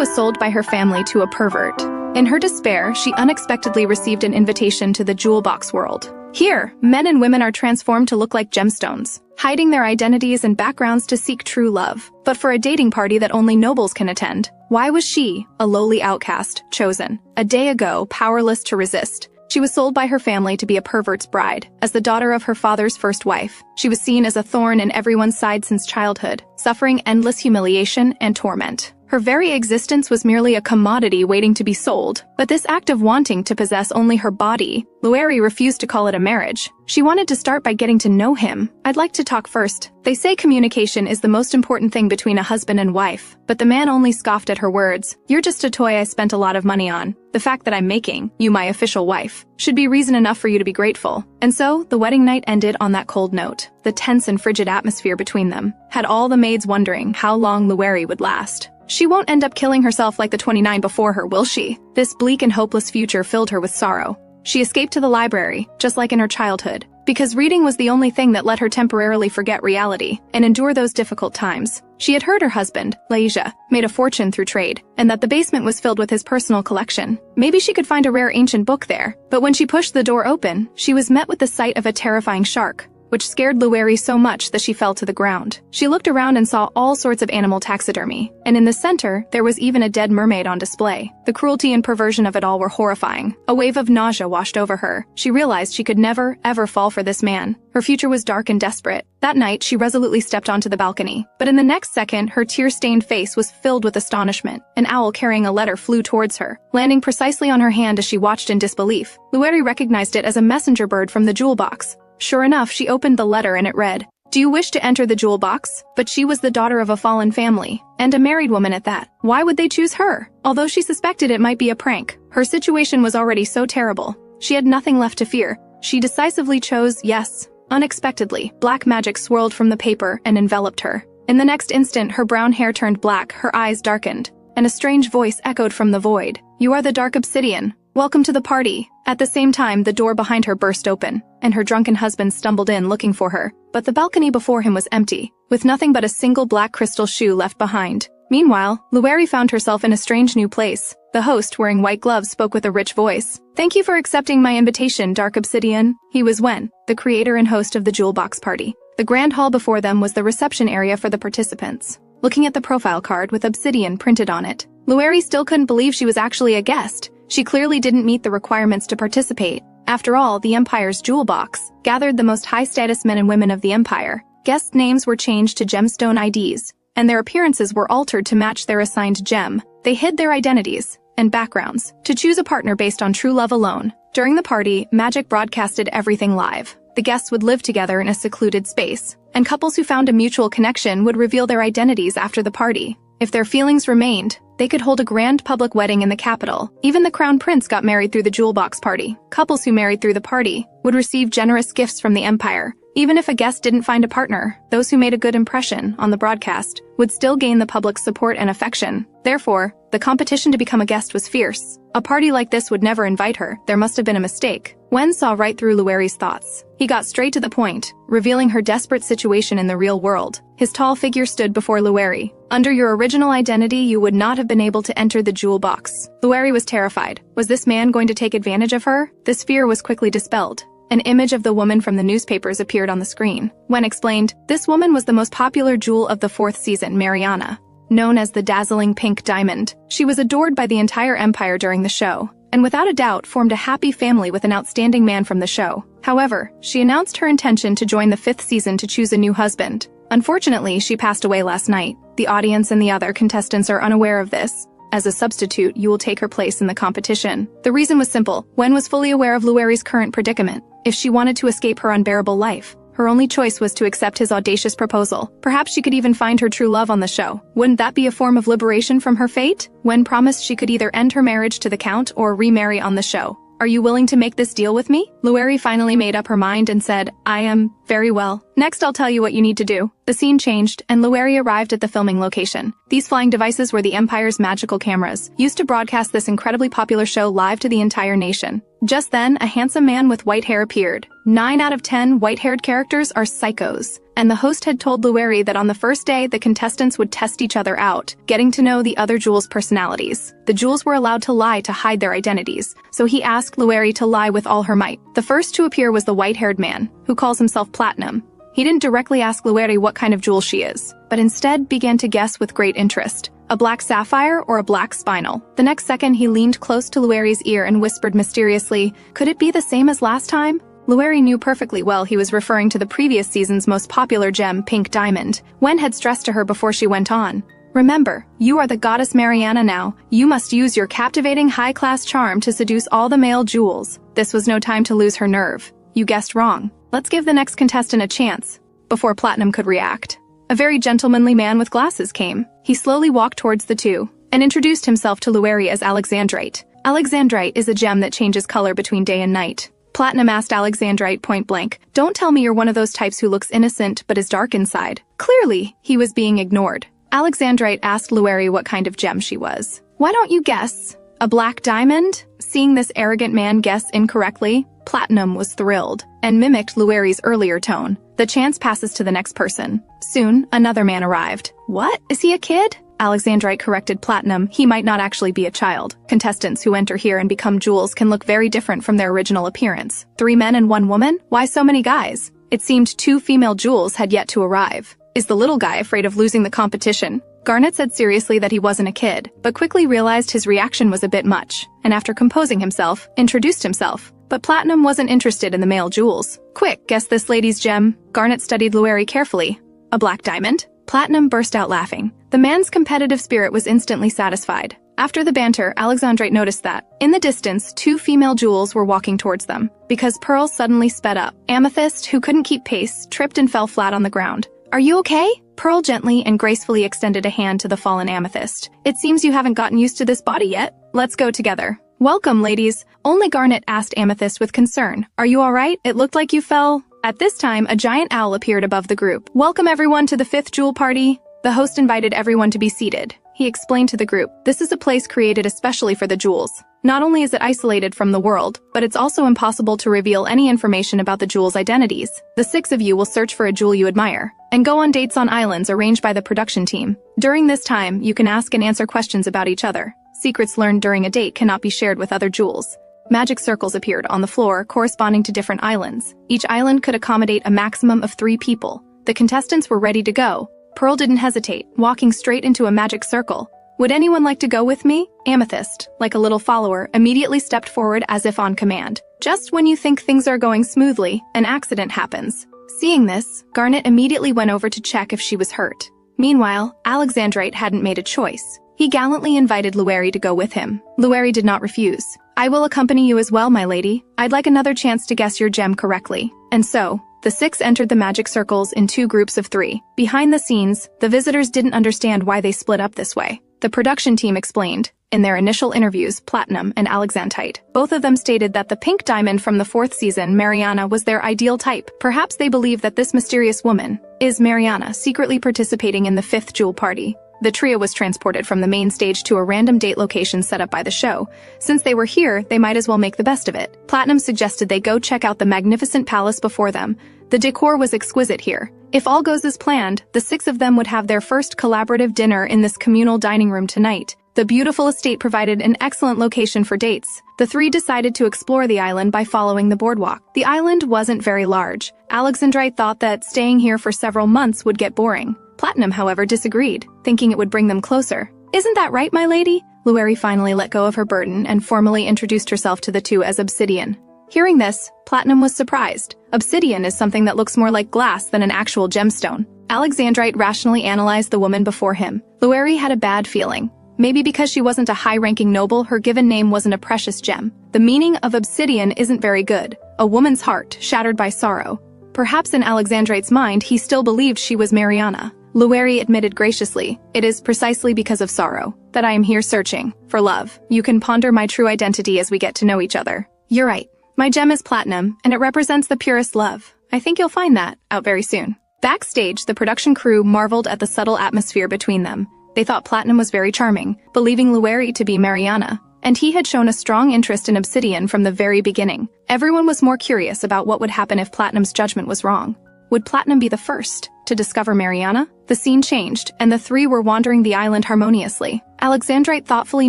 was sold by her family to a pervert. In her despair, she unexpectedly received an invitation to the jewel box world. Here, men and women are transformed to look like gemstones, hiding their identities and backgrounds to seek true love. But for a dating party that only nobles can attend, why was she, a lowly outcast, chosen? A day ago, powerless to resist, she was sold by her family to be a pervert's bride. As the daughter of her father's first wife, she was seen as a thorn in everyone's side since childhood, suffering endless humiliation and torment. Her very existence was merely a commodity waiting to be sold, but this act of wanting to possess only her body, Lueri refused to call it a marriage. She wanted to start by getting to know him. "I'd like to talk first." They say communication is the most important thing between a husband and wife, but the man only scoffed at her words. "You're just a toy I spent a lot of money on. The fact that I'm making you my official wife should be reason enough for you to be grateful." And so, the wedding night ended on that cold note. The tense and frigid atmosphere between them had all the maids wondering how long Lueri would last. She won't end up killing herself like the 29 before her, will she? This bleak and hopeless future filled her with sorrow. She escaped to the library, just like in her childhood, because reading was the only thing that let her temporarily forget reality and endure those difficult times. She had heard her husband, Laisia, made a fortune through trade, and that the basement was filled with his personal collection. Maybe she could find a rare ancient book there. But when she pushed the door open, she was met with the sight of a terrifying shark, which scared Lueri so much that she fell to the ground. She looked around and saw all sorts of animal taxidermy, and in the center, there was even a dead mermaid on display. The cruelty and perversion of it all were horrifying. A wave of nausea washed over her. She realized she could never, ever fall for this man. Her future was dark and desperate. That night, she resolutely stepped onto the balcony. But in the next second, her tear-stained face was filled with astonishment. An owl carrying a letter flew towards her, landing precisely on her hand as she watched in disbelief. Lueri recognized it as a messenger bird from the jewel box. Sure enough, she opened the letter and it read, "Do you wish to enter the jewel box?" But she was the daughter of a fallen family, and a married woman at that. Why would they choose her? Although she suspected it might be a prank, her situation was already so terrible. She had nothing left to fear. She decisively chose yes. Unexpectedly, black magic swirled from the paper and enveloped her. In the next instant, her brown hair turned black, her eyes darkened, and a strange voice echoed from the void. "You are the Dark Obsidian. Welcome to the party." At the same time, the door behind her burst open, and her drunken husband stumbled in looking for her. But the balcony before him was empty, with nothing but a single black crystal shoe left behind. Meanwhile, Lueri found herself in a strange new place. The host, wearing white gloves, spoke with a rich voice. "Thank you for accepting my invitation, Dark Obsidian." He was Wen, the creator and host of the Jewel Box Party. The grand hall before them was the reception area for the participants. Looking at the profile card with Obsidian printed on it, Lueri still couldn't believe she was actually a guest. She clearly didn't meet the requirements to participate. After all, the Empire's jewel box gathered the most high-status men and women of the Empire. Guest names were changed to gemstone IDs, and their appearances were altered to match their assigned gem. They hid their identities and backgrounds to choose a partner based on true love alone. During the party, Magic broadcasted everything live. The guests would live together in a secluded space, and couples who found a mutual connection would reveal their identities after the party. If their feelings remained, they could hold a grand public wedding in the capital. Even the crown prince got married through the jewel box party. Couples who married through the party would receive generous gifts from the Empire. Even if a guest didn't find a partner, those who made a good impression on the broadcast would still gain the public's support and affection. Therefore, the competition to become a guest was fierce. A party like this would never invite her. There must have been a mistake. Wen saw right through Lueri's thoughts. He got straight to the point, revealing her desperate situation in the real world. His tall figure stood before Lueri. "Under your original identity, you would not have been able to enter the jewel box." Lueri was terrified. Was this man going to take advantage of her? This fear was quickly dispelled. An image of the woman from the newspapers appeared on the screen. Wen explained, "This woman was the most popular jewel of the 4th season, Mariana, known as the dazzling pink diamond. She was adored by the entire Empire during the show, and without a doubt formed a happy family with an outstanding man from the show. However, she announced her intention to join the 5th season to choose a new husband. Unfortunately, she passed away last night. The audience and the other contestants are unaware of this. As a substitute, you will take her place in the competition." The reason was simple. Wen was fully aware of Lueri's current predicament. If she wanted to escape her unbearable life, her only choice was to accept his audacious proposal. Perhaps she could even find her true love on the show. Wouldn't that be a form of liberation from her fate? Wen promised she could either end her marriage to the Count or remarry on the show. "Are you willing to make this deal with me?" Lueri finally made up her mind and said, "I am, very well." Next, I'll tell you what you need to do. The scene changed, and Lueri arrived at the filming location. These flying devices were the Empire's magical cameras, used to broadcast this incredibly popular show live to the entire nation. Just then, a handsome man with white hair appeared. 9 out of 10 white-haired characters are psychos. And the host had told Lueri that on the first day, the contestants would test each other out, getting to know the other Jewels' personalities. The Jewels were allowed to lie to hide their identities, so he asked Lueri to lie with all her might. The first to appear was the white-haired man, who calls himself Platinum. He didn't directly ask Lueri what kind of jewel she is, but instead began to guess with great interest. A black sapphire or a black spinel? The next second, he leaned close to Lueri's ear and whispered mysteriously, "Could it be the same as last time?" Lueri knew perfectly well he was referring to the previous season's most popular gem, Pink Diamond. Wen had stressed to her before she went on, "Remember, you are the goddess Mariana now. You must use your captivating high-class charm to seduce all the male jewels." This was no time to lose her nerve. "You guessed wrong. Let's give the next contestant a chance." Before Platinum could react, a very gentlemanly man with glasses came. He slowly walked towards the two and introduced himself to Lueri as Alexandrite. Alexandrite is a gem that changes color between day and night. Platinum asked Alexandrite point blank, "Don't tell me you're one of those types who looks innocent but is dark inside." Clearly, he was being ignored. Alexandrite asked Lueri what kind of gem she was. "Why don't you guess? A black diamond?" Seeing this arrogant man guess incorrectly, Platinum was thrilled and mimicked Lueri's earlier tone. The chance passes to the next person. Soon, another man arrived. "What? Is he a kid?" Alexandrite corrected Platinum. "He might not actually be a child. Contestants who enter here and become jewels can look very different from their original appearance. 3 men and 1 woman? Why so many guys?" It seemed 2 female jewels had yet to arrive. "Is the little guy afraid of losing the competition?" Garnet said seriously that he wasn't a kid, but quickly realized his reaction was a bit much, and after composing himself, introduced himself. But Platinum wasn't interested in the male jewels. "Quick, guess this lady's gem." Garnet studied Lueri carefully. "A black diamond?" Platinum burst out laughing. The man's competitive spirit was instantly satisfied. After the banter, Alexandrite noticed that, in the distance, 2 female jewels were walking towards them. Because Pearl suddenly sped up. Amethyst, who couldn't keep pace, tripped and fell flat on the ground. "Are you okay?" Pearl gently and gracefully extended a hand to the fallen Amethyst. "It seems you haven't gotten used to this body yet. Let's go together." "Welcome, ladies." Only Garnet asked Amethyst with concern, "Are you alright? It looked like you fell." At this time, a giant owl appeared above the group. "Welcome everyone to the 5th Jewel Party." The host invited everyone to be seated. He explained to the group, "This is a place created especially for the jewels. Not only is it isolated from the world, but it's also impossible to reveal any information about the jewels' identities. The 6 of you will search for a jewel you admire, and go on dates on islands arranged by the production team. During this time, you can ask and answer questions about each other. Secrets learned during a date cannot be shared with other jewels." Magic circles appeared on the floor corresponding to different islands. Each island could accommodate a maximum of 3 people. The contestants were ready to go. Pearl didn't hesitate, walking straight into a magic circle. "Would anyone like to go with me?" Amethyst, like a little follower, immediately stepped forward as if on command. Just when you think things are going smoothly, an accident happens. Seeing this, Garnet immediately went over to check if she was hurt. Meanwhile, Alexandrite hadn't made a choice. He gallantly invited Lueri to go with him. Lueri did not refuse. "I will accompany you as well, my lady. I'd like another chance to guess your gem correctly." And so, the 6 entered the magic circles in 2 groups of 3. Behind the scenes, the visitors didn't understand why they split up this way. The production team explained. In their initial interviews, Platinum and Alexandrite, both of them stated that the pink diamond from the 4th season, Mariana, was their ideal type. Perhaps they believe that this mysterious woman is Mariana, secretly participating in the 5th Jewel Party. The trio was transported from the main stage to a random date location set up by the show. Since they were here, they might as well make the best of it. Platinum suggested they go check out the magnificent palace before them. The decor was exquisite here. If all goes as planned, the 6 of them would have their first collaborative dinner in this communal dining room tonight. The beautiful estate provided an excellent location for dates. The 3 decided to explore the island by following the boardwalk. The island wasn't very large. Alexandrite thought that staying here for several months would get boring. Platinum, however, disagreed, thinking it would bring them closer. "Isn't that right, my lady?" Lueri finally let go of her burden and formally introduced herself to the 2 as Obsidian. Hearing this, Platinum was surprised. Obsidian is something that looks more like glass than an actual gemstone. Alexandrite rationally analyzed the woman before him. Lueri had a bad feeling. Maybe because she wasn't a high-ranking noble, her given name wasn't a precious gem. The meaning of obsidian isn't very good. A woman's heart, shattered by sorrow. Perhaps in Alexandrite's mind, he still believed she was Mariana. Lueri admitted graciously, "It is precisely because of sorrow that I am here searching for love. You can ponder my true identity as we get to know each other." "You're right. My gem is platinum, and it represents the purest love. I think you'll find that out very soon. Backstage, the production crew marveled at the subtle atmosphere between them. They thought Platinum was very charming, believing Lueri to be Mariana, and he had shown a strong interest in Obsidian from the very beginning. Everyone was more curious about what would happen if Platinum's judgment was wrong. Would Platinum be the first to discover Mariana? The scene changed, and the three were wandering the island harmoniously. Alexandrite thoughtfully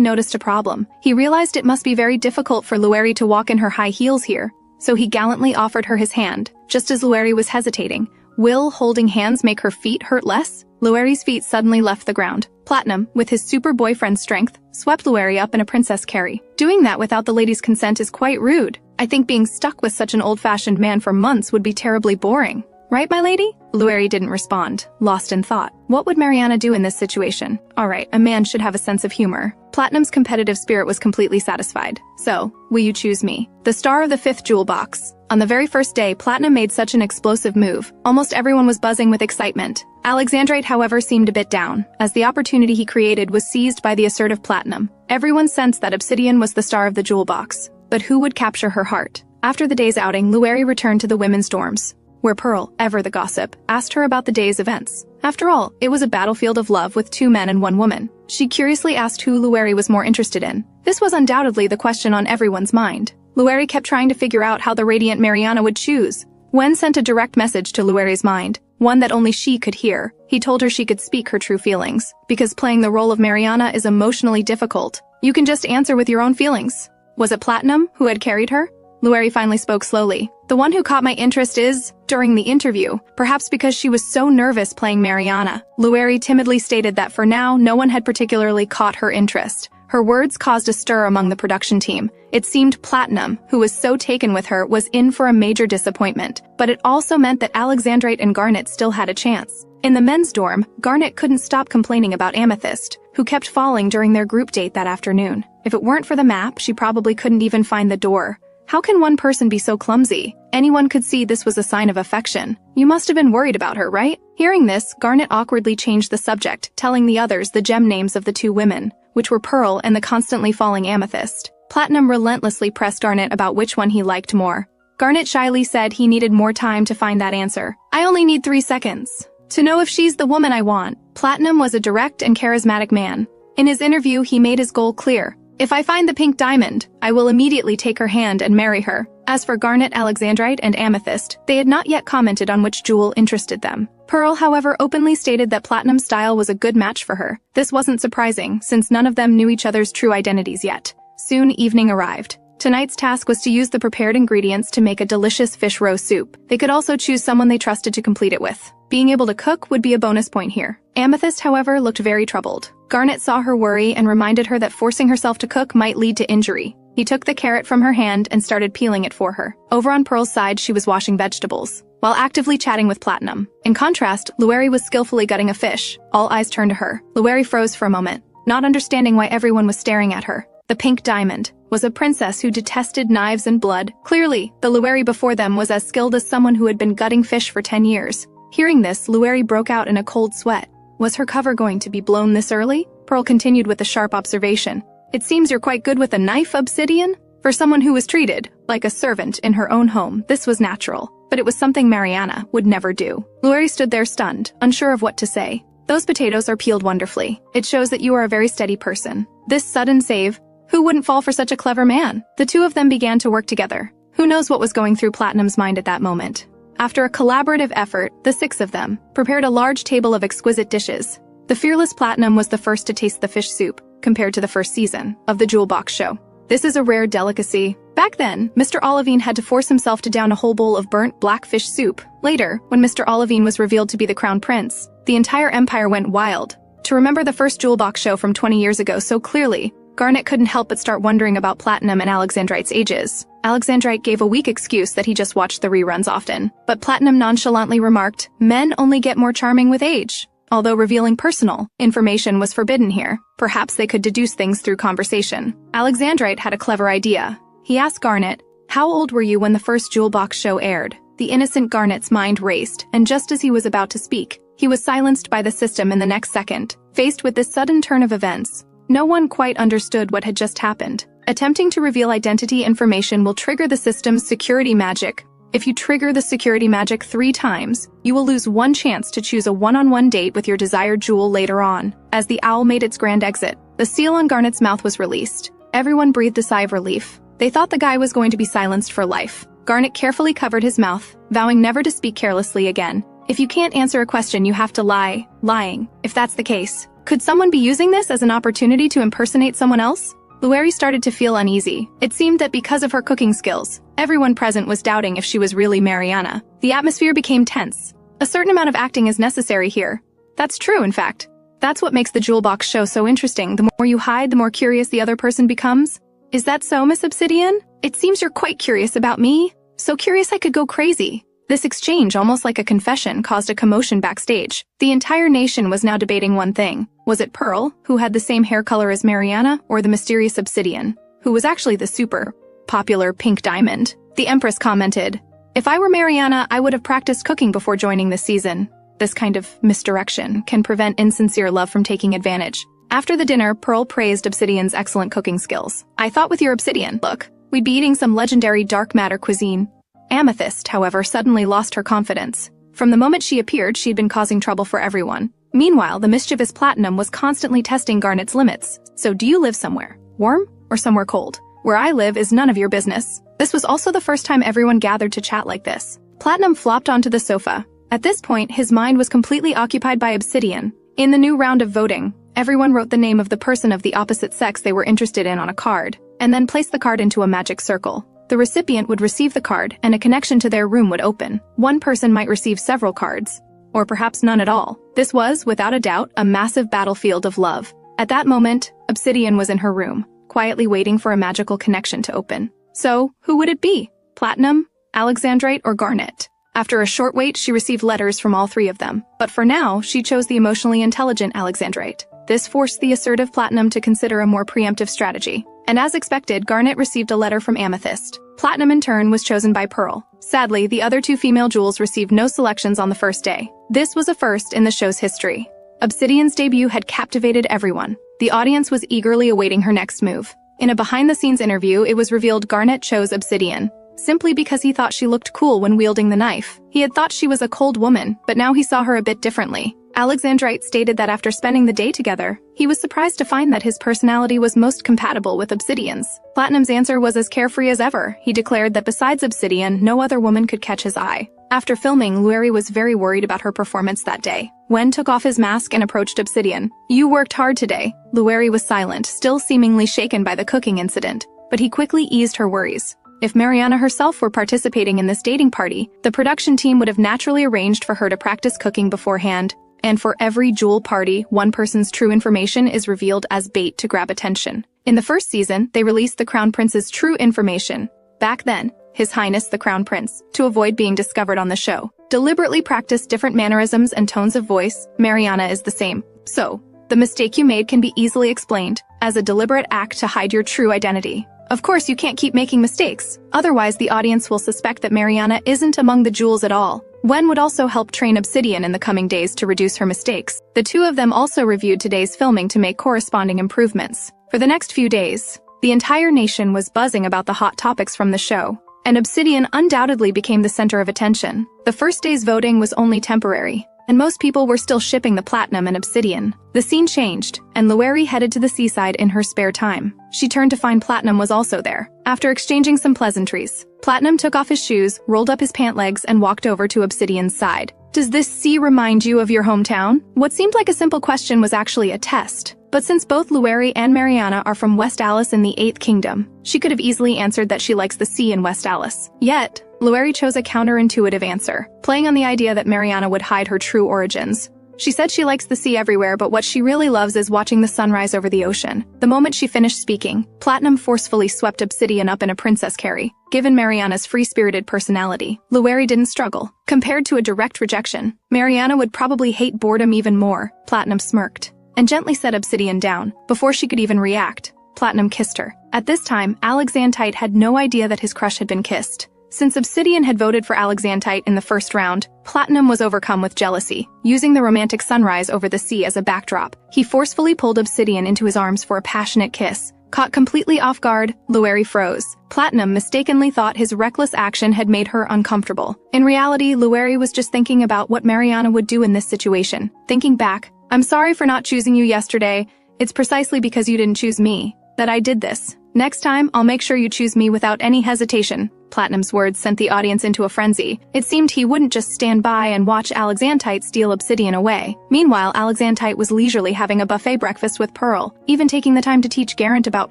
noticed a problem. He realized it must be very difficult for Lueri to walk in her high heels here, so he gallantly offered her his hand, just as Lueri was hesitating. Will holding hands make her feet hurt less? Lueri's feet suddenly left the ground. Platinum, with his super boyfriend strength, swept Lueri up in a princess carry. Doing that without the lady's consent is quite rude. I think being stuck with such an old-fashioned man for months would be terribly boring. Right, my lady? Lueri didn't respond, lost in thought. What would Mariana do in this situation? Alright, a man should have a sense of humor. Platinum's competitive spirit was completely satisfied. So, will you choose me? The star of the 5th jewel box. On the very first day, Platinum made such an explosive move. Almost everyone was buzzing with excitement. Alexandrite, however, seemed a bit down, as the opportunity he created was seized by the assertive Platinum. Everyone sensed that Obsidian was the star of the jewel box. But who would capture her heart? After the day's outing, Lueri returned to the women's dorms, where Pearl, ever the gossip, asked her about the day's events. After all, it was a battlefield of love with 2 men and 1 woman. She curiously asked who Lueri was more interested in. This was undoubtedly the question on everyone's mind. Lueri kept trying to figure out how the radiant Mariana would choose. Wen sent a direct message to Lueri's mind, one that only she could hear. He told her she could speak her true feelings, because playing the role of Mariana is emotionally difficult. You can just answer with your own feelings. Was it Platinum who had carried her? Lueri finally spoke slowly. The one who caught my interest is, during the interview, perhaps because she was so nervous playing Mariana. Lueri timidly stated that for now, no one had particularly caught her interest. Her words caused a stir among the production team. It seemed Platinum, who was so taken with her, was in for a major disappointment, but it also meant that Alexandrite and Garnet still had a chance. In the men's dorm, Garnet couldn't stop complaining about Amethyst, who kept falling during their group date that afternoon. If it weren't for the map, she probably couldn't even find the door. How can one person be so clumsy? Anyone could see this was a sign of affection. You must have been worried about her, right? Hearing this, Garnet awkwardly changed the subject, telling the others the gem names of the 2 women, which were Pearl and the constantly falling Amethyst. Platinum relentlessly pressed Garnet about which one he liked more. Garnet shyly said he needed more time to find that answer. I only need 3 seconds to know if she's the woman I want. Platinum was a direct and charismatic man. In his interview, he made his goal clear. If I find the pink diamond, I will immediately take her hand and marry her. As for Garnet, Alexandrite, and Amethyst, they had not yet commented on which jewel interested them. Pearl, however, openly stated that Platinum's style was a good match for her. This wasn't surprising, since none of them knew each other's true identities yet. Soon, evening arrived. Tonight's task was to use the prepared ingredients to make a delicious fish roe soup. They could also choose someone they trusted to complete it with. Being able to cook would be a bonus point here. Amethyst, however, looked very troubled. Garnet saw her worry and reminded her that forcing herself to cook might lead to injury. He took the carrot from her hand and started peeling it for her. Over on Pearl's side, she was washing vegetables, while actively chatting with Platinum. In contrast, Lueri was skillfully gutting a fish. All eyes turned to her. Lueri froze for a moment, not understanding why everyone was staring at her. The pink diamond was a princess who detested knives and blood. Clearly, the Lueri before them was as skilled as someone who had been gutting fish for 10 years. Hearing this, Lueri broke out in a cold sweat. Was her cover going to be blown this early? Pearl continued with a sharp observation. It seems you're quite good with a knife, Obsidian? For someone who was treated like a servant in her own home, this was natural. But it was something Mariana would never do. Lueri stood there stunned, unsure of what to say. Those potatoes are peeled wonderfully. It shows that you are a very steady person. This sudden save, who wouldn't fall for such a clever man? The 2 of them began to work together. Who knows what was going through Platinum's mind at that moment? After a collaborative effort, the 6 of them prepared a large table of exquisite dishes. The fearless Platinum was the first to taste the fish soup, compared to the first season of the Jewel Box show. This is a rare delicacy. Back then, Mr. Olivine had to force himself to down a whole bowl of burnt black fish soup. Later, when Mr. Olivine was revealed to be the crown prince, the entire empire went wild. To remember the first Jewel Box show from 20 years ago so clearly, Garnet couldn't help but start wondering about Platinum and Alexandrite's ages. Alexandrite gave a weak excuse that he just watched the reruns often, but Platinum nonchalantly remarked, men only get more charming with age. Although revealing personal information was forbidden here, perhaps they could deduce things through conversation. Alexandrite had a clever idea. He asked Garnet, how old were you when the first Jewel Box show aired? The innocent Garnet's mind raced, and just as he was about to speak, he was silenced by the system in the next second. Faced with this sudden turn of events, no one quite understood what had just happened. Attempting to reveal identity information will trigger the system's security magic. If you trigger the security magic 3 times, you will lose 1 chance to choose a one-on-one date with your desired jewel later on. As the owl made its grand exit, the seal on Garnet's mouth was released. Everyone breathed a sigh of relief. They thought the guy was going to be silenced for life. Garnet carefully covered his mouth, vowing never to speak carelessly again. If you can't answer a question, you have to lie. Lying, if that's the case. Could someone be using this as an opportunity to impersonate someone else? Lueri started to feel uneasy. It seemed that because of her cooking skills, everyone present was doubting if she was really Mariana. The atmosphere became tense. A certain amount of acting is necessary here. That's true, in fact. That's what makes the Jewel Box show so interesting. The more you hide, the more curious the other person becomes. Is that so, Miss Obsidian? It seems you're quite curious about me. So curious I could go crazy. This exchange, almost like a confession, caused a commotion backstage. The entire nation was now debating one thing. Was it Pearl, who had the same hair color as Mariana, or the mysterious Obsidian, who was actually the super popular Pink Diamond? The Empress commented, "If I were Mariana, I would have practiced cooking before joining this season. This kind of misdirection can prevent insincere love from taking advantage." After the dinner, Pearl praised Obsidian's excellent cooking skills. "I thought with your Obsidian, look, we'd be eating some legendary dark matter cuisine." Amethyst, however, suddenly lost her confidence. From the moment she appeared, she'd been causing trouble for everyone. Meanwhile, the mischievous Platinum was constantly testing Garnet's limits. "So do you live somewhere warm or somewhere cold? Where I live is none of your business." This was also the first time everyone gathered to chat like this. Platinum flopped onto the sofa. At this point, his mind was completely occupied by Obsidian. In the new round of voting, everyone wrote the name of the person of the opposite sex they were interested in on a card, and then placed the card into a magic circle. The recipient would receive the card, and a connection to their room would open. One person might receive several cards, or perhaps none at all. This was, without a doubt, a massive battlefield of love. At that moment, Obsidian was in her room, quietly waiting for a magical connection to open. So, who would it be? Platinum, Alexandrite, or Garnet? After a short wait, she received letters from all 3 of them. But for now, she chose the emotionally intelligent Alexandrite. This forced the assertive Platinum to consider a more preemptive strategy. And as expected, Garnet received a letter from Amethyst. Platinum, in turn, was chosen by Pearl. Sadly, the other 2 female jewels received no selections on the first day. This was a first in the show's history. Obsidian's debut had captivated everyone. The audience was eagerly awaiting her next move. In a behind-the-scenes interview, it was revealed Garnet chose Obsidian, simply because he thought she looked cool when wielding the knife. He had thought she was a cold woman, but now he saw her a bit differently. Alexandrite stated that after spending the day together, he was surprised to find that his personality was most compatible with Obsidian's. Platinum's answer was as carefree as ever. He declared that besides Obsidian, no other woman could catch his eye. After filming, Lueri was very worried about her performance that day. Wen took off his mask and approached Obsidian. "You worked hard today." Lueri was silent, still seemingly shaken by the cooking incident, but he quickly eased her worries. If Mariana herself were participating in this dating party, the production team would have naturally arranged for her to practice cooking beforehand. And for every jewel party, one person's true information is revealed as bait to grab attention. In the first season, they released the Crown Prince's true information. Back then, His Highness the Crown Prince, to avoid being discovered on the show, deliberately practiced different mannerisms and tones of voice. Mariana is the same. So, the mistake you made can be easily explained as a deliberate act to hide your true identity. Of course, you can't keep making mistakes. Otherwise, the audience will suspect that Mariana isn't among the jewels at all. Wen would also help train Obsidian in the coming days to reduce her mistakes. The 2 of them also reviewed today's filming to make corresponding improvements. For the next few days, the entire nation was buzzing about the hot topics from the show, and Obsidian undoubtedly became the center of attention. The first day's voting was only temporary, and most people were still shipping the Platinum and Obsidian. The scene changed, and Lueri headed to the seaside in her spare time. She turned to find Platinum was also there. After exchanging some pleasantries, Platinum took off his shoes, rolled up his pant legs, and walked over to Obsidian's side. "Does this sea remind you of your hometown?" What seemed like a simple question was actually a test. But since both Lueri and Mariana are from West Alice in the 8th Kingdom, she could have easily answered that she likes the sea in West Alice. Yet, Lueri chose a counterintuitive answer, playing on the idea that Mariana would hide her true origins. She said she likes the sea everywhere, but what she really loves is watching the sunrise over the ocean. The moment she finished speaking, Platinum forcefully swept Obsidian up in a princess carry. Given Mariana's free-spirited personality, Lueri didn't struggle. Compared to a direct rejection, Mariana would probably hate boredom even more. Platinum smirked and gently set Obsidian down. Before she could even react, Platinum kissed her. At this time, Alexandrite had no idea that his crush had been kissed. Since Obsidian had voted for Alexandrite in the first round, Platinum was overcome with jealousy. Using the romantic sunrise over the sea as a backdrop, he forcefully pulled Obsidian into his arms for a passionate kiss. Caught completely off guard, Lueri froze. Platinum mistakenly thought his reckless action had made her uncomfortable. In reality, Lueri was just thinking about what Mariana would do in this situation. Thinking back, "I'm sorry for not choosing you yesterday. It's precisely because you didn't choose me that I did this. Next time, I'll make sure you choose me without any hesitation." Platinum's words sent the audience into a frenzy. It seemed he wouldn't just stand by and watch Alexandrite steal Obsidian away. Meanwhile, Alexandrite was leisurely having a buffet breakfast with Pearl, even taking the time to teach Garrett about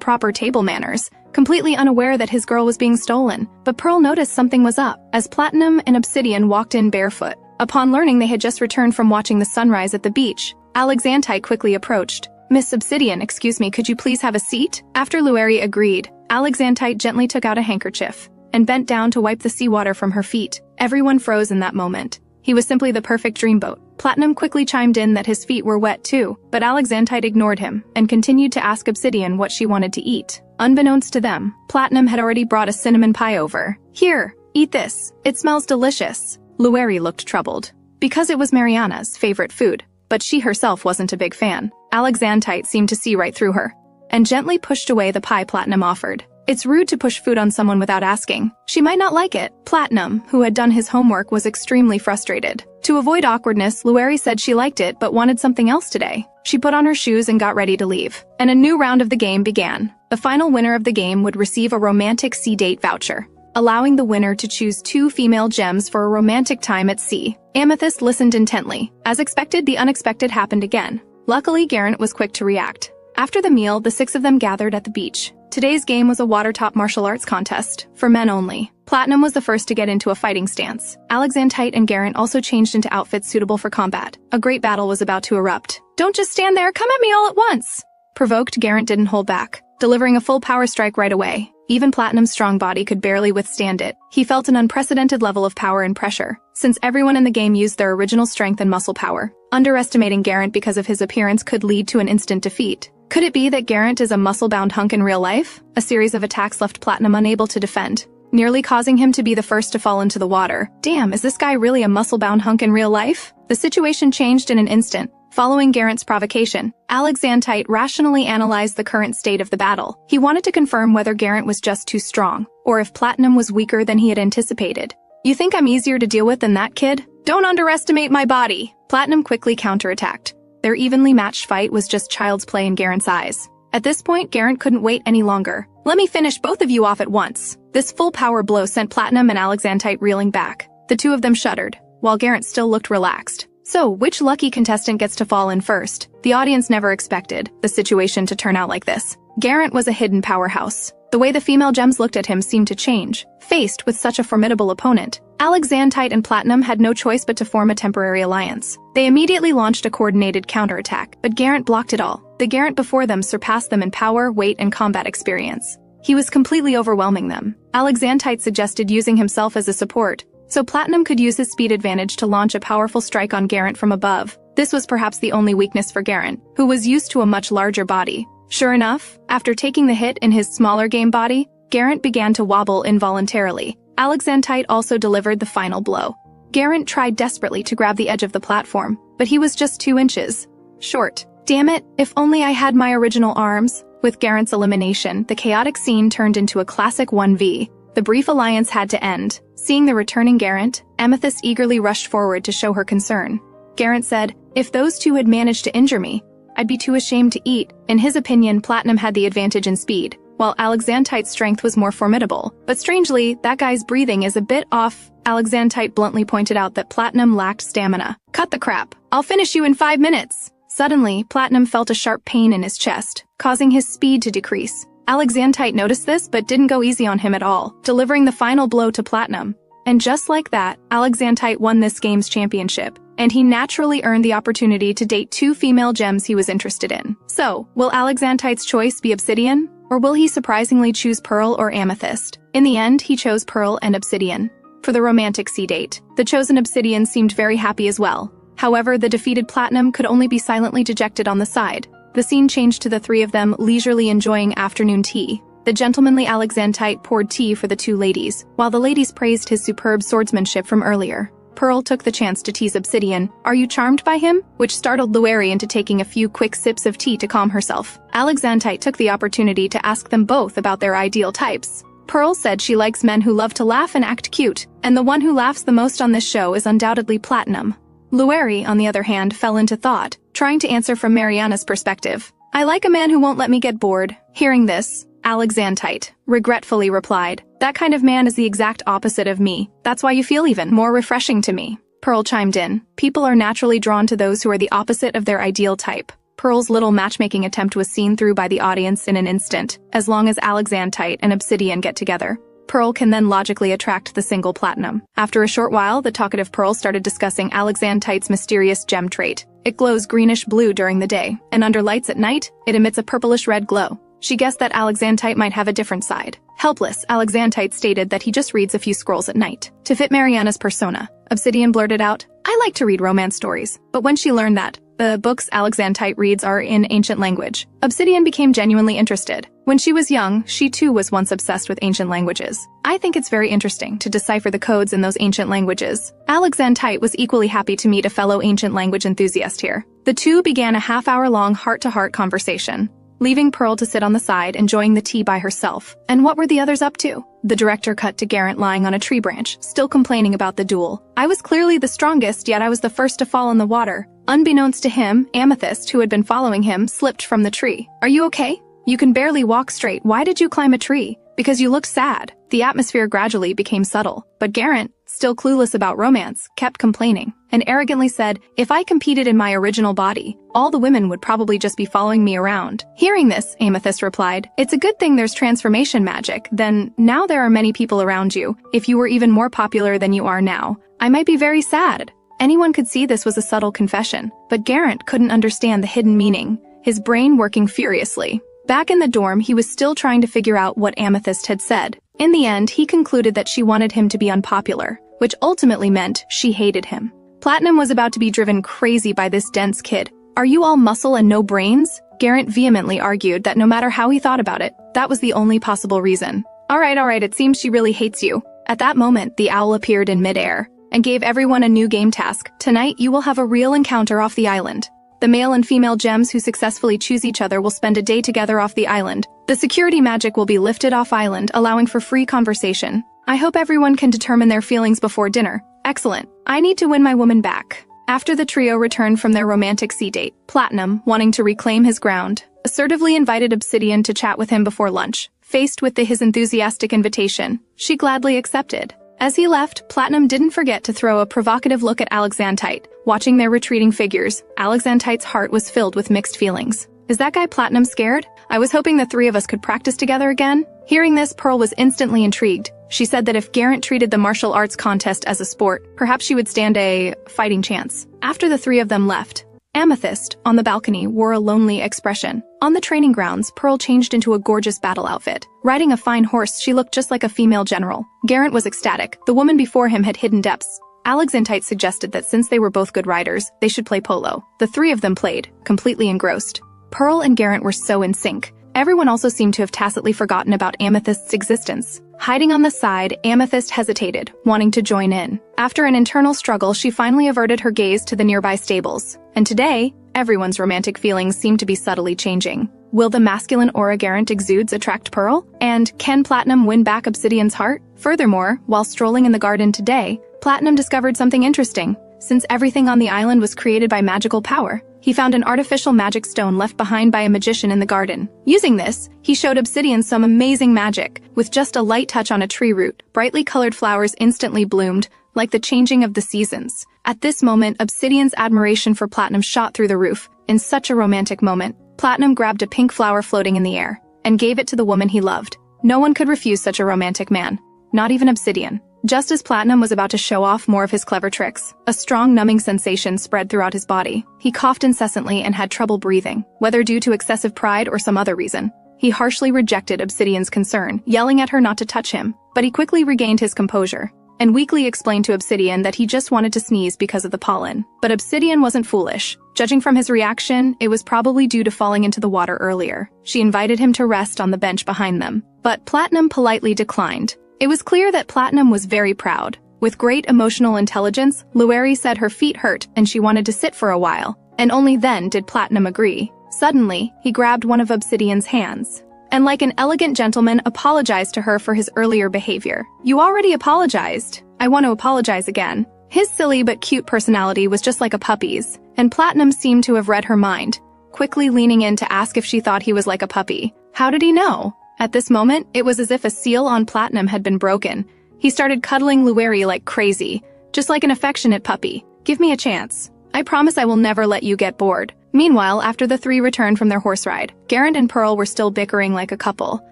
proper table manners, completely unaware that his girl was being stolen. But Pearl noticed something was up, as Platinum and Obsidian walked in barefoot. Upon learning they had just returned from watching the sunrise at the beach, Alexandrite quickly approached. "Miss Obsidian, excuse me, could you please have a seat?" After Lueri agreed, Alexandrite gently took out a handkerchief and bent down to wipe the seawater from her feet. Everyone froze in that moment. He was simply the perfect dreamboat. Platinum quickly chimed in that his feet were wet too, but Alexandrite ignored him and continued to ask Obsidian what she wanted to eat. Unbeknownst to them, Platinum had already brought a cinnamon pie over. "Here, eat this. It smells delicious." Lueri looked troubled, because it was Mariana's favorite food, but she herself wasn't a big fan. Alexandrite seemed to see right through her, and gently pushed away the pie Platinum offered. It's rude to push food on someone without asking. She might not like it. Platinum, who had done his homework, was extremely frustrated. To avoid awkwardness, Lueri said she liked it but wanted something else today. She put on her shoes and got ready to leave. And a new round of the game began. The final winner of the game would receive a romantic sea date voucher, allowing the winner to choose 2 female gems for a romantic time at sea. Amethyst listened intently. As expected, the unexpected happened again. Luckily, Garrett was quick to react. After the meal, the 6 of them gathered at the beach. Today's game was a water-top martial arts contest, for men only. Platinum was the first to get into a fighting stance. Alexandrite and Garrett also changed into outfits suitable for combat. A great battle was about to erupt. "Don't just stand there, come at me all at once!" Provoked, Garrett didn't hold back, delivering a full power strike right away. Even Platinum's strong body could barely withstand it. He felt an unprecedented level of power and pressure, since everyone in the game used their original strength and muscle power. Underestimating Garrett because of his appearance could lead to an instant defeat. Could it be that Garrett is a muscle-bound hunk in real life? A series of attacks left Platinum unable to defend, nearly causing him to be the first to fall into the water. Damn, is this guy really a muscle-bound hunk in real life? The situation changed in an instant. Following Garrett's provocation, Alexandrite rationally analyzed the current state of the battle. He wanted to confirm whether Garrett was just too strong, or if Platinum was weaker than he had anticipated. "You think I'm easier to deal with than that kid? Don't underestimate my body!" Platinum quickly counterattacked. Their evenly matched fight was just child's play in Garrett's eyes. At this point, Garrett couldn't wait any longer. "Let me finish both of you off at once." This full power blow sent Platinum and Alexandrite reeling back. The 2 of them shuddered, while Garrett still looked relaxed. So, which lucky contestant gets to fall in first? The audience never expected the situation to turn out like this. Garrett was a hidden powerhouse. The way the female gems looked at him seemed to change, faced with such a formidable opponent. Alexandrite and Platinum had no choice but to form a temporary alliance. They immediately launched a coordinated counterattack, but Garrett blocked it all. The Garrett before them surpassed them in power, weight, and combat experience. He was completely overwhelming them. Alexandrite suggested using himself as a support, so Platinum could use his speed advantage to launch a powerful strike on Garrett from above. This was perhaps the only weakness for Garrett, who was used to a much larger body. Sure enough, after taking the hit in his smaller game body, Garrett began to wobble involuntarily. Alexandrite also delivered the final blow. Garrett tried desperately to grab the edge of the platform, but he was just 2 inches short. Damn it, if only I had my original arms. With Garrett's elimination, the chaotic scene turned into a classic 1v. The brief alliance had to end. Seeing the returning Garrett, Amethyst eagerly rushed forward to show her concern. Garrett said, "If those 2 had managed to injure me, I'd be too ashamed to eat." In his opinion, Platinum had the advantage in speed, while Alexandrite's strength was more formidable. But strangely, that guy's breathing is a bit off. Alexandrite bluntly pointed out that Platinum lacked stamina. "Cut the crap. I'll finish you in 5 minutes." Suddenly, Platinum felt a sharp pain in his chest, causing his speed to decrease. Alexandrite noticed this but didn't go easy on him at all, delivering the final blow to Platinum. And just like that, Alexandrite won this game's championship, and he naturally earned the opportunity to date 2 female gems he was interested in. So, will Alexandrite's choice be Obsidian? Or will he surprisingly choose Pearl or Amethyst? In the end, he chose Pearl and Obsidian for the romantic sea date. The chosen Obsidian seemed very happy as well. However, the defeated Platinum could only be silently dejected on the side. The scene changed to the 3 of them leisurely enjoying afternoon tea. The gentlemanly Alexandrite poured tea for the 2 ladies, while the ladies praised his superb swordsmanship from earlier. Pearl took the chance to tease Obsidian. "Are you charmed by him?" which startled Lueri into taking a few quick sips of tea to calm herself. Alexandrite took the opportunity to ask them both about their ideal types. Pearl said she likes men who love to laugh and act cute, and the one who laughs the most on this show is undoubtedly Platinum. Lueri, on the other hand, fell into thought, trying to answer from Mariana's perspective. "I like a man who won't let me get bored." Hearing this, Alexandrite regretfully replied, "That kind of man is the exact opposite of me. That's why you feel even more refreshing to me." Pearl chimed in, "People are naturally drawn to those who are the opposite of their ideal type." Pearl's little matchmaking attempt was seen through by the audience in an instant. As long as Alexandrite and Obsidian get together, Pearl can then logically attract the single Platinum. After a short while, the talkative Pearl started discussing Alexandrite's mysterious gem trait. It glows greenish-blue during the day, and under lights at night, it emits a purplish-red glow. She guessed that Alexandrite might have a different side. Helpless, Alexandrite stated that he just reads a few scrolls at night. To fit Mariana's persona, Obsidian blurted out, "I like to read romance stories." But when she learned that the books Alexandrite reads are in ancient language, Obsidian became genuinely interested. When she was young, she too was once obsessed with ancient languages. "I think it's very interesting to decipher the codes in those ancient languages." Alexandrite was equally happy to meet a fellow ancient language enthusiast here. The two began a half-hour-long heart-to-heart conversation, leaving Pearl to sit on the side enjoying the tea by herself. And what were the others up to? The director cut to Garrett lying on a tree branch, still complaining about the duel. "I was clearly the strongest, yet I was the first to fall in the water." Unbeknownst to him, Amethyst, who had been following him, slipped from the tree. "Are you okay? You can barely walk straight. Why did you climb a tree?" "Because you looked sad." The atmosphere gradually became subtle, but Garrett, still clueless about romance, kept complaining, and arrogantly said, "If I competed in my original body, all the women would probably just be following me around." Hearing this, Amethyst replied, "It's a good thing there's transformation magic, then now there are many people around you. If you were even more popular than you are now, I might be very sad." Anyone could see this was a subtle confession, but Garrett couldn't understand the hidden meaning, his brain working furiously. Back in the dorm, he was still trying to figure out what Amethyst had said. In the end, he concluded that she wanted him to be unpopular, which ultimately meant she hated him. Platinum was about to be driven crazy by this dense kid. "Are you all muscle and no brains?" Garrett vehemently argued that no matter how he thought about it, that was the only possible reason. All right, it seems she really hates you." At that moment, the owl appeared in midair and gave everyone a new game task. "Tonight, you will have a real encounter off the island. The male and female gems who successfully choose each other will spend a day together off the island. The security magic will be lifted off island, allowing for free conversation. I hope everyone can determine their feelings before dinner." "Excellent. I need to win my woman back." After the trio returned from their romantic sea date, Platinum, wanting to reclaim his ground, assertively invited Obsidian to chat with him before lunch. Faced with his enthusiastic invitation, she gladly accepted. As he left, Platinum didn't forget to throw a provocative look at Alexandrite. Watching their retreating figures, Alexandrite's heart was filled with mixed feelings. "Is that guy Platinum scared? I was hoping the three of us could practice together again." Hearing this, Pearl was instantly intrigued. She said that if Garrett treated the martial arts contest as a sport, perhaps she would stand a fighting chance. After the three of them left, Amethyst, on the balcony, wore a lonely expression. On the training grounds, Pearl changed into a gorgeous battle outfit. Riding a fine horse, she looked just like a female general. Garrett was ecstatic. The woman before him had hidden depths. Alexandrite suggested that since they were both good riders, they should play polo. The three of them played, completely engrossed. Pearl and Garrett were so in sync. Everyone also seemed to have tacitly forgotten about Amethyst's existence. Hiding on the side, Amethyst hesitated, wanting to join in. After an internal struggle, she finally averted her gaze to the nearby stables. And today, everyone's romantic feelings seem to be subtly changing. Will the masculine aura Garrett exudes attract Pearl? And can Platinum win back Obsidian's heart? Furthermore, while strolling in the garden today, Platinum discovered something interesting. Since everything on the island was created by magical power, he found an artificial magic stone left behind by a magician in the garden. Using this, he showed Obsidian some amazing magic. With just a light touch on a tree root, brightly colored flowers instantly bloomed, like the changing of the seasons. At this moment, Obsidian's admiration for Platinum shot through the roof. In such a romantic moment, Platinum grabbed a pink flower floating in the air and gave it to the woman he loved. No one could refuse such a romantic man, not even Obsidian. Just as Platinum was about to show off more of his clever tricks, a strong numbing sensation spread throughout his body. He coughed incessantly and had trouble breathing, whether due to excessive pride or some other reason. He harshly rejected Obsidian's concern, yelling at her not to touch him, but he quickly regained his composure and weakly explained to Obsidian that he just wanted to sneeze because of the pollen. But Obsidian wasn't foolish. Judging from his reaction, it was probably due to falling into the water earlier. She invited him to rest on the bench behind them, but Platinum politely declined. It was clear that Platinum was very proud. With great emotional intelligence, Lueri said her feet hurt and she wanted to sit for a while, and only then did Platinum agree. Suddenly, he grabbed one of Obsidian's hands, and like an elegant gentleman apologized to her for his earlier behavior. "You already apologized. I want to apologize again." His silly but cute personality was just like a puppy's, and Platinum seemed to have read her mind, quickly leaning in to ask if she thought he was like a puppy. How did he know? At this moment, it was as if a seal on Platinum had been broken. He started cuddling Lueri like crazy, just like an affectionate puppy. "Give me a chance. I promise I will never let you get bored." Meanwhile, after the three returned from their horse ride, Geraint and Pearl were still bickering like a couple,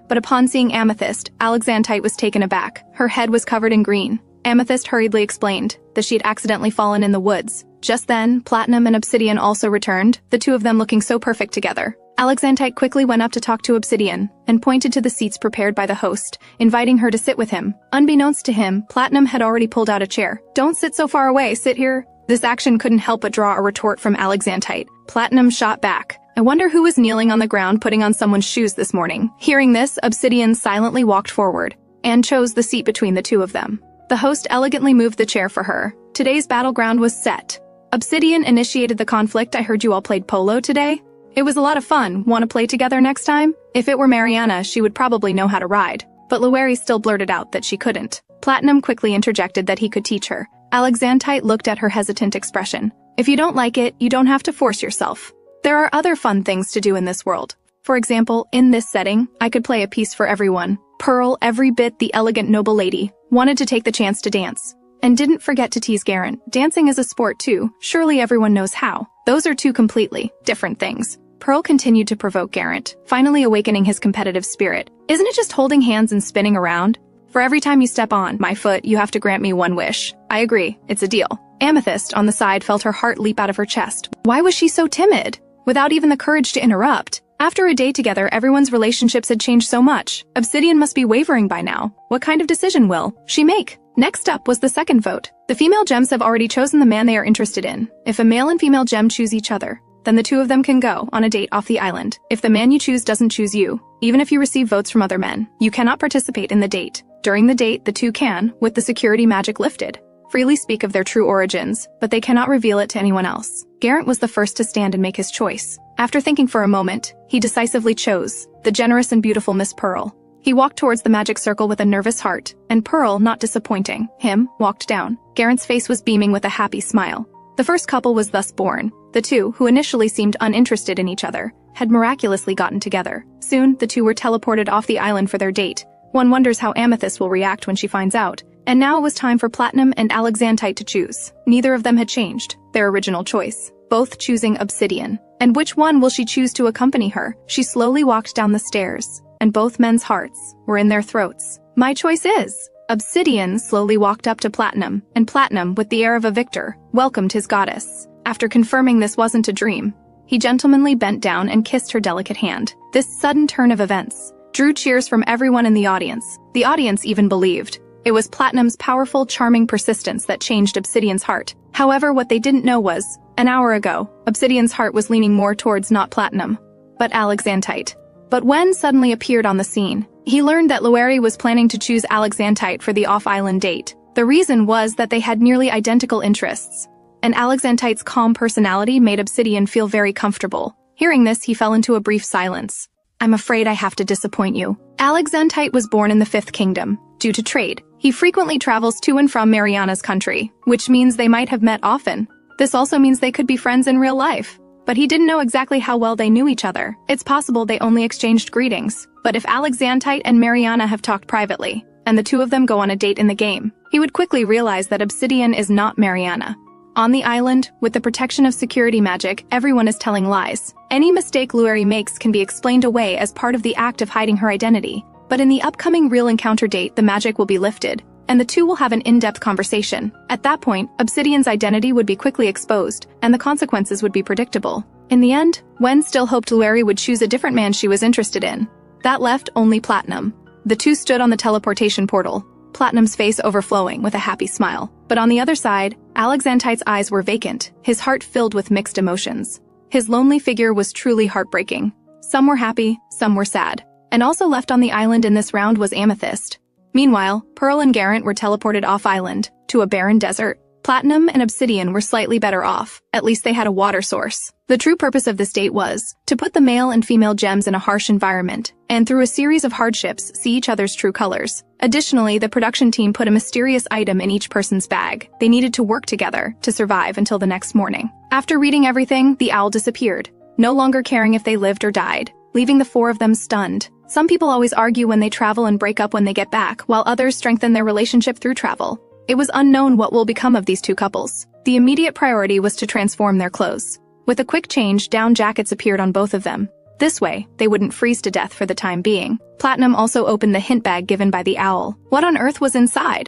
but upon seeing Amethyst, Alexandrite was taken aback. Her head was covered in green. Amethyst hurriedly explained that she had accidentally fallen in the woods. Just then, Platinum and Obsidian also returned, the two of them looking so perfect together. Alexandrite quickly went up to talk to Obsidian and pointed to the seats prepared by the host, inviting her to sit with him. Unbeknownst to him, Platinum had already pulled out a chair. "Don't sit so far away, sit here." This action couldn't help but draw a retort from Alexandrite. Platinum shot back. "I wonder who was kneeling on the ground putting on someone's shoes this morning." Hearing this, Obsidian silently walked forward and chose the seat between the two of them. The host elegantly moved the chair for her. Today's battleground was set. "Obsidian initiated the conflict. I heard you all played polo today. It was a lot of fun. Want to play together next time?" If it were Mariana, she would probably know how to ride. But Lueri still blurted out that she couldn't. Platinum quickly interjected that he could teach her. Alexandrite looked at her hesitant expression. "If you don't like it, you don't have to force yourself. There are other fun things to do in this world. For example, in this setting, I could play a piece for everyone." Pearl, every bit the elegant noble lady, wanted to take the chance to dance. And didn't forget to tease Geraint. Dancing is a sport too. Surely everyone knows how. Those are two completely different things. Pearl continued to provoke Geraint, finally awakening his competitive spirit. "Isn't it just holding hands and spinning around? For every time you step on my foot, you have to grant me one wish." "I agree. It's a deal." Amethyst, on the side, felt her heart leap out of her chest. Why was she so timid? Without even the courage to interrupt. After a day together, everyone's relationships had changed so much. Obsidian must be wavering by now. What kind of decision will she make? Next up was the second vote. The female gems have already chosen the man they are interested in. If a male and female gem choose each other, then the two of them can go on a date off the island. If the man you choose doesn't choose you, even if you receive votes from other men, you cannot participate in the date. During the date, the two can, with the security magic lifted, freely speak of their true origins, but they cannot reveal it to anyone else. Geraint was the first to stand and make his choice. After thinking for a moment, he decisively chose the generous and beautiful Miss Pearl. He walked towards the magic circle with a nervous heart, and Pearl, not disappointing him, walked down. Geraint's face was beaming with a happy smile. The first couple was thus born. The two, who initially seemed uninterested in each other, had miraculously gotten together. Soon, the two were teleported off the island for their date. One wonders how Amethyst will react when she finds out. And now it was time for Platinum and Alexandrite to choose. Neither of them had changed their original choice, both choosing Obsidian. And which one will she choose to accompany her? She slowly walked down the stairs, and both men's hearts were in their throats. "My choice is..." Obsidian slowly walked up to Platinum, and Platinum, with the air of a victor, welcomed his goddess. After confirming this wasn't a dream, he gentlemanly bent down and kissed her delicate hand. This sudden turn of events drew cheers from everyone in the audience. The audience even believed it was Platinum's powerful, charming persistence that changed Obsidian's heart. However, what they didn't know was, an hour ago, Obsidian's heart was leaning more towards not Platinum, but Alexandrite. But Wen suddenly appeared on the scene. He learned that Lueri was planning to choose Alexandrite for the off-island date. The reason was that they had nearly identical interests, and Alexandrite's calm personality made Obsidian feel very comfortable. Hearing this, he fell into a brief silence. "I'm afraid I have to disappoint you." Alexandrite was born in the Fifth Kingdom. Due to trade, he frequently travels to and from Mariana's country, which means they might have met often. This also means they could be friends in real life. But he didn't know exactly how well they knew each other. It's possible they only exchanged greetings. But if Alexandrite and Mariana have talked privately, and the two of them go on a date in the game, he would quickly realize that Obsidian is not Mariana. On the island, with the protection of security magic, everyone is telling lies. Any mistake Lueri makes can be explained away as part of the act of hiding her identity. But in the upcoming real encounter date, the magic will be lifted, and the two will have an in-depth conversation. At that point, Obsidian's identity would be quickly exposed, and the consequences would be predictable. In the end, Wen still hoped Lueri would choose a different man she was interested in. That left only Platinum. The two stood on the teleportation portal, Platinum's face overflowing with a happy smile. But on the other side, Alexandrite's eyes were vacant, his heart filled with mixed emotions. His lonely figure was truly heartbreaking. Some were happy, some were sad. And also left on the island in this round was Amethyst. Meanwhile, Pearl and Geraint were teleported off-island to a barren desert. Platinum and Obsidian were slightly better off. At least they had a water source. The true purpose of this date was to put the male and female gems in a harsh environment, and through a series of hardships, see each other's true colors. Additionally, the production team put a mysterious item in each person's bag. They needed to work together to survive until the next morning. After reading everything, the owl disappeared, no longer caring if they lived or died, leaving the four of them stunned. Some people always argue when they travel and break up when they get back, while others strengthen their relationship through travel. It was unknown what will become of these two couples. The immediate priority was to transform their clothes. With a quick change, down jackets appeared on both of them. This way, they wouldn't freeze to death for the time being. Platinum also opened the hint bag given by the owl. What on earth was inside?